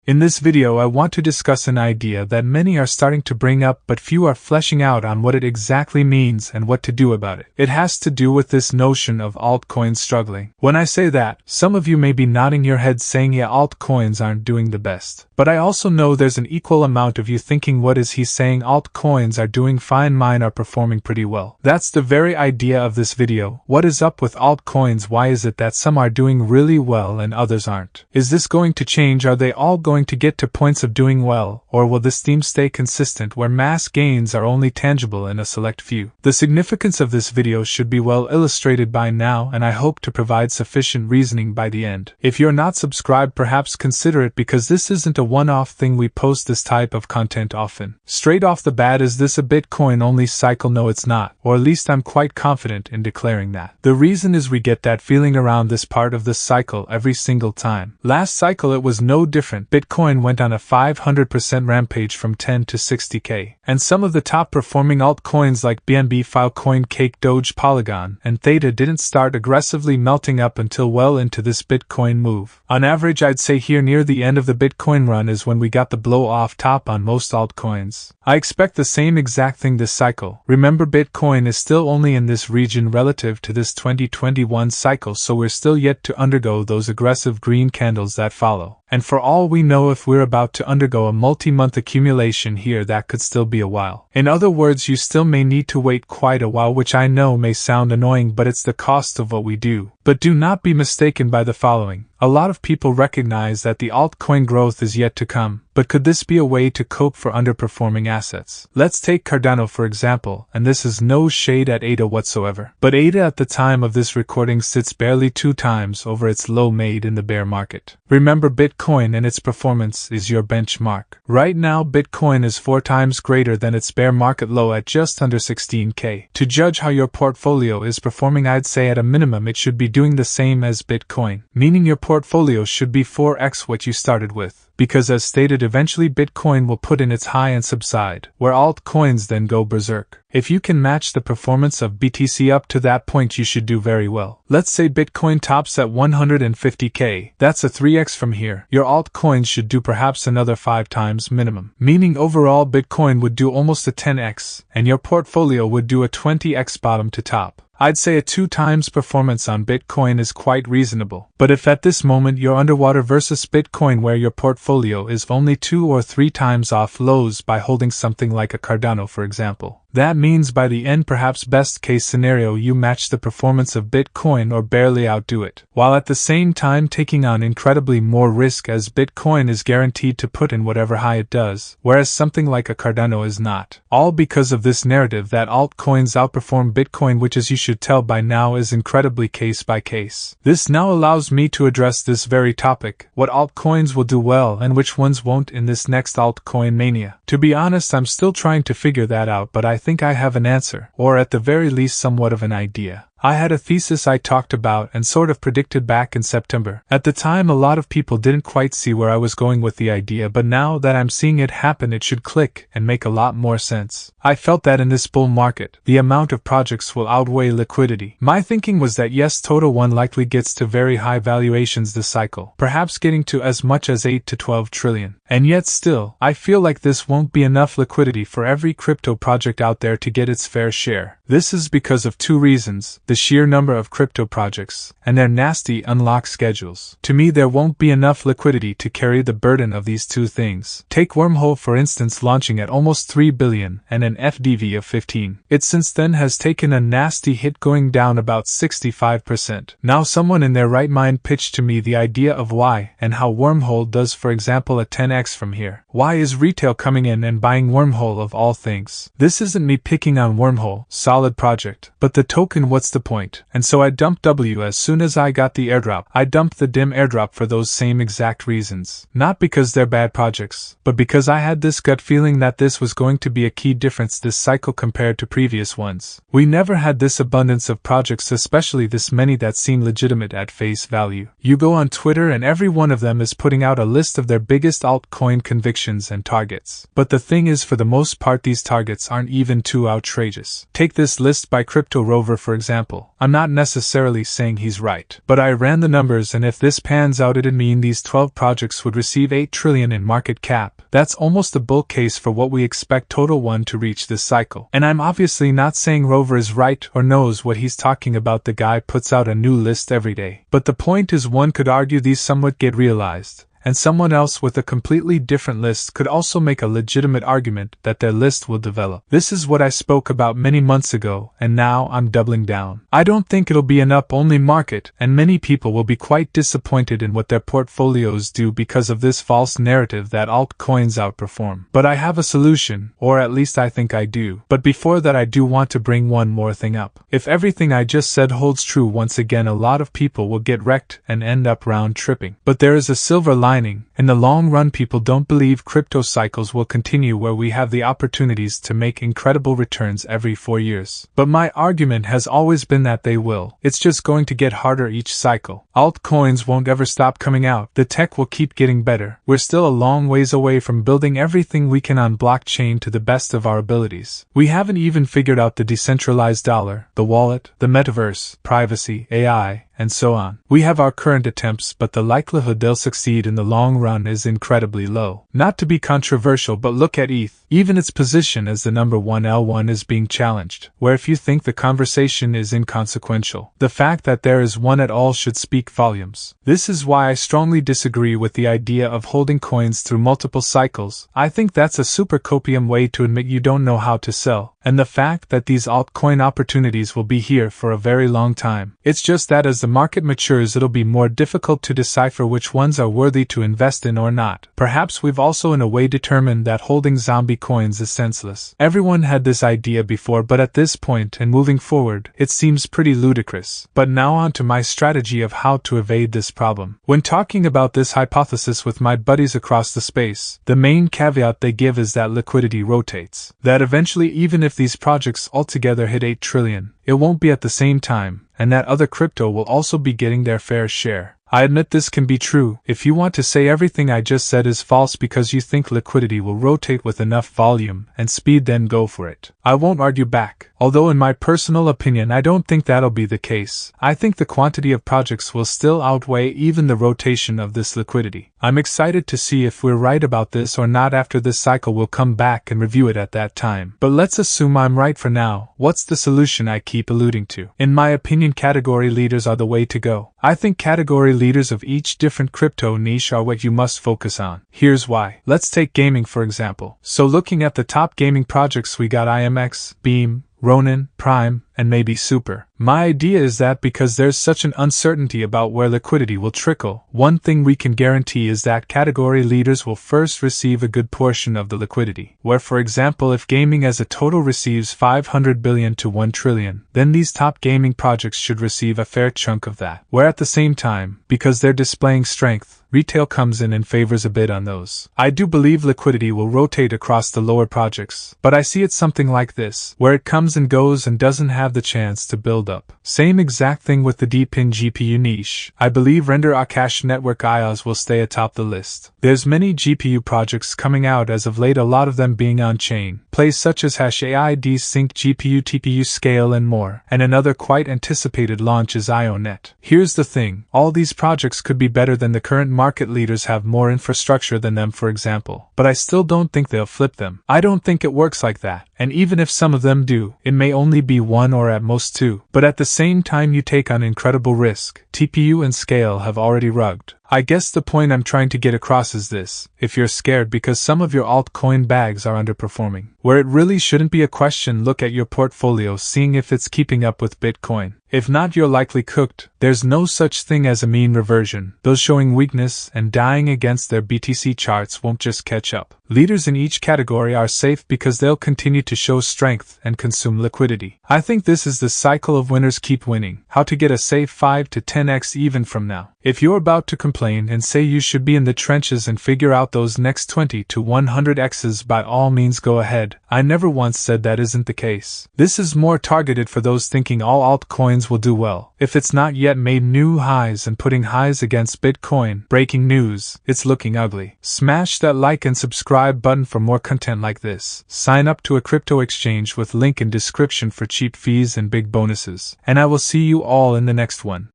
In this video I want to discuss an idea that many are starting to bring up but few are fleshing out on what it exactly means and what to do about it. It has to do with this notion of altcoins struggling. When I say that, some of you may be nodding your heads saying yeah, altcoins aren't doing the best. But I also know there's an equal amount of you thinking what is he saying, altcoins are doing fine, mine are performing pretty well. That's the very idea of this video. What is up with altcoins? Why is it that some are doing really well and others aren't? Is this going to change? Are they all going to get to points of doing well, or will this theme stay consistent where mass gains are only tangible in a select few? The significance of this video should be well illustrated by now, and I hope to provide sufficient reasoning by the end. If you're not subscribed, perhaps consider it, because this isn't a one-off thing. We post this type of content often. Straight off the bat, is this a Bitcoin-only cycle? No, it's not, or at least I'm quite confident in declaring that. The reason is we get that feeling around this part of the cycle every single time. Last cycle it was no different. Bitcoin went on a 500% rampage from 10 to 60k, and some of the top performing altcoins like BNB, Filecoin, Cake, Doge, Polygon, and Theta didn't start aggressively melting up until well into this Bitcoin move. On average, I'd say here near the end of the Bitcoin run is when we got the blow off top on most altcoins. I expect the same exact thing this cycle. Remember, Bitcoin is still only in this region relative to this 2021 cycle, so we're still yet to undergo those aggressive green candles that follow. And for all we know, if we're about to undergo a multi-month accumulation here, that could still be a while. In other words, you still may need to wait quite a while, which I know may sound annoying, but it's the cost of what we do. But do not be mistaken by the following. A lot of people recognize that the altcoin growth is yet to come, but could this be a way to cope for underperforming assets? Let's take Cardano for example, and this is no shade at ADA whatsoever. But ADA at the time of this recording sits barely 2 times over its low made in the bear market. Remember, Bitcoin and its performance is your benchmark. Right now, Bitcoin is 4 times greater than its bear market low at just under 16k. To judge how your portfolio is performing, I'd say at a minimum it should be doing the same as Bitcoin, meaning your portfolio should be 4x what you started with. Because as stated, eventually Bitcoin will put in its high and subside, where altcoins then go berserk. If you can match the performance of BTC up to that point, you should do very well. Let's say Bitcoin tops at 150k, that's a 3x from here. Your altcoins should do perhaps another 5 times minimum, meaning overall Bitcoin would do almost a 10x, and your portfolio would do a 20x bottom to top. I'd say a 2 times performance on Bitcoin is quite reasonable. But if at this moment you're underwater versus Bitcoin, where your portfolio is only 2 or 3 times off lows by holding something like a Cardano for example, that means by the end, perhaps best case scenario, you match the performance of Bitcoin or barely outdo it, while at the same time taking on incredibly more risk, as Bitcoin is guaranteed to put in whatever high it does, whereas something like a Cardano is not. All because of this narrative that altcoins outperform Bitcoin, which, as you should tell by now, is incredibly case by case. This now allows me to address this very topic: what altcoins will do well and which ones won't in this next altcoin mania. To be honest, I'm still trying to figure that out, but I think I have an answer, or at the very least somewhat of an idea. I had a thesis I talked about and sort of predicted back in September. At the time, a lot of people didn't quite see where I was going with the idea, but now that I'm seeing it happen, it should click and make a lot more sense. I felt that in this bull market, the amount of projects will outweigh liquidity. My thinking was that yes, Total One likely gets to very high valuations this cycle, perhaps getting to as much as 8 to 12 trillion. And yet still, I feel like this won't be enough liquidity for every crypto project out there to get its fair share. This is because of 2 reasons: the sheer number of crypto projects, and their nasty unlock schedules. To me, there won't be enough liquidity to carry the burden of these 2 things. Take Wormhole for instance, launching at almost 3 billion and an FDV of 15. It since then has taken a nasty hit, going down about 65%. Now someone in their right mind pitched to me the idea of why and how Wormhole does, for example, a 10x from here. Why is retail coming in and buying Wormhole of all things? This isn't me picking on Wormhole, solid project, but the token, what's the point? And so I dumped W as soon as I got the airdrop. I dumped the dim airdrop for those same exact reasons. Not because they're bad projects, but because I had this gut feeling that this was going to be a key difference this cycle compared to previous ones. We never had this abundance of projects, especially this many that seem legitimate at face value. You go on Twitter and every one of them is putting out a list of their biggest altcoin convictions and targets. But the thing is, for the most part, these targets aren't even too outrageous. Take this list by Crypto Rover for example. example. I'm not necessarily saying he's right, but I ran the numbers, and if this pans out, it'd mean these 12 projects would receive 8 trillion in market cap. That's almost a bull case for what we expect Total One to reach this cycle. And I'm obviously not saying Rover is right or knows what he's talking about. The guy puts out a new list every day. But the point is, one could argue these somewhat get realized, and someone else with a completely different list could also make a legitimate argument that their list will develop. This is what I spoke about many months ago, and now I'm doubling down. I don't think it'll be an up-only market, and many people will be quite disappointed in what their portfolios do because of this false narrative that altcoins outperform. But I have a solution, or at least I think I do. But before that, I do want to bring one more thing up. If everything I just said holds true, once again a lot of people will get wrecked and end up round-tripping. But there is a silver lining. In the long run, people don't believe crypto cycles will continue where we have the opportunities to make incredible returns every 4 years. But my argument has always been that they will. It's just going to get harder each cycle. Altcoins won't ever stop coming out. The tech will keep getting better. We're still a long ways away from building everything we can on blockchain to the best of our abilities. We haven't even figured out the decentralized dollar, the wallet, the metaverse, privacy, AI, and so on. We have our current attempts, but the likelihood they'll succeed in the long run is incredibly low. Not to be controversial, but look at ETH. Even its position as the number one L1 is being challenged, where if you think the conversation is inconsequential, the fact that there is one at all should speak volumes. This is why I strongly disagree with the idea of holding coins through multiple cycles. I think that's a super copium way to admit you don't know how to sell, and the fact that these altcoin opportunities will be here for a very long time. It's just that as the market matures, it'll be more difficult to decipher which ones are worthy to invest in or not. Perhaps we've also in a way determined that holding zombie coins is senseless. Everyone had this idea before, but at this point and moving forward, it seems pretty ludicrous. But now on to my strategy of how to evade this problem. When talking about this hypothesis with my buddies across the space, the main caveat they give is that liquidity rotates. That eventually, even if these projects altogether hit 8 trillion, it won't be at the same time, and that other crypto will also be getting their fair share. I admit this can be true. If you want to say everything I just said is false because you think liquidity will rotate with enough volume and speed, then go for it. I won't argue back. Although in my personal opinion I don't think that'll be the case. I think the quantity of projects will still outweigh even the rotation of this liquidity. I'm excited to see if we're right about this or not. After this cycle we'll come back and review it at that time. But let's assume I'm right for now. What's the solution I keep alluding to? In my opinion, category leaders are the way to go. I think category leaders of each different crypto niche are what you must focus on. Here's why. Let's take gaming for example. So looking at the top gaming projects, we got IMX, Beam, Ronin, Prime, and maybe Super. My idea is that because there's such an uncertainty about where liquidity will trickle, one thing we can guarantee is that category leaders will first receive a good portion of the liquidity. Where for example, if gaming as a total receives 500 billion to 1 trillion, then these top gaming projects should receive a fair chunk of that. Where at the same time, because they're displaying strength, retail comes in and favors a bid on those. I do believe liquidity will rotate across the lower projects, but I see it something like this, where it comes and goes and doesn't have the chance to build up. Same exact thing with the deep in GPU niche. I believe rndr akash network aioz will stay atop the list. There's many GPU projects coming out as of late, a lot of them being on-chain. Plays such as hashai, dsync, GPU, TPU, scale, and more. And another quite anticipated launch is ionet. Here's the thing, all these projects could be better than the current market leaders, have more infrastructure than them for example. But I still don't think they'll flip them. I don't think it works like that. And even if some of them do, it may only be one or at most two. But at the same time you take on incredible risk. TPU and scale have already rugged. I guess the point I'm trying to get across is this: if you're scared because some of your altcoin bags are underperforming, where it really shouldn't be a question, look at your portfolio, seeing if it's keeping up with Bitcoin. If not, you're likely cooked. There's no such thing as a mean reversion. Those showing weakness and dying against their BTC charts won't just catch up. Leaders in each category are safe because they'll continue to show strength and consume liquidity. I think this is the cycle of winners keep winning. How to get a safe 5 to 10x even from now. If you're about to complain and say you should be in the trenches and figure out those next 20 to 100 X's, by all means go ahead. I never once said that isn't the case. This is more targeted for those thinking all altcoins will do well. If it's not yet made new highs and putting highs against Bitcoin, breaking news, it's looking ugly. Smash that like and subscribe button for more content like this. Sign up to a crypto exchange with link in description for cheap fees and big bonuses. And I will see you all in the next one.